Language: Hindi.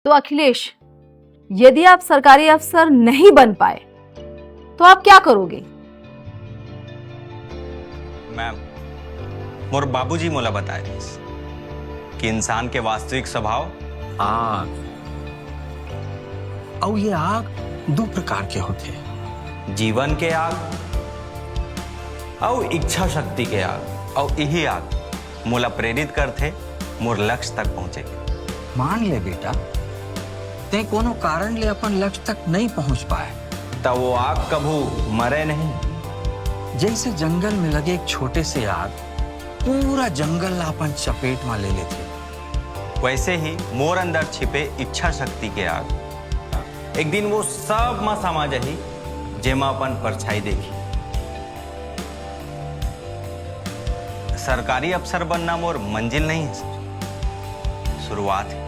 तो अखिलेश, यदि आप सरकारी अफसर नहीं बन पाए तो आप क्या करोगे? मैम, मोर बाबूजी मोला बताए कि इंसान के वास्तविक स्वभाव आग। और ये आग दो प्रकार के होते हैं। जीवन के आग और इच्छा शक्ति के आग, और यही आग मोला प्रेरित करते मोर लक्ष्य तक पहुंचे। मान ले बेटा, ते कोनो कारण ले अपन लक्ष्य तक नहीं पहुंच पाए, तब वो आग कभू मरे नहीं। जैसे जंगल में लगे एक छोटे से आग पूरा जंगल अपन चपेट में ले लेते, वैसे ही मोर अंदर छिपे इच्छा शक्ति के आग एक दिन वो सब में समा जाही जेमा अपन परछाई देखी। सरकारी अफसर बनना मोर मंजिल नहीं है सर, शुरुआत है।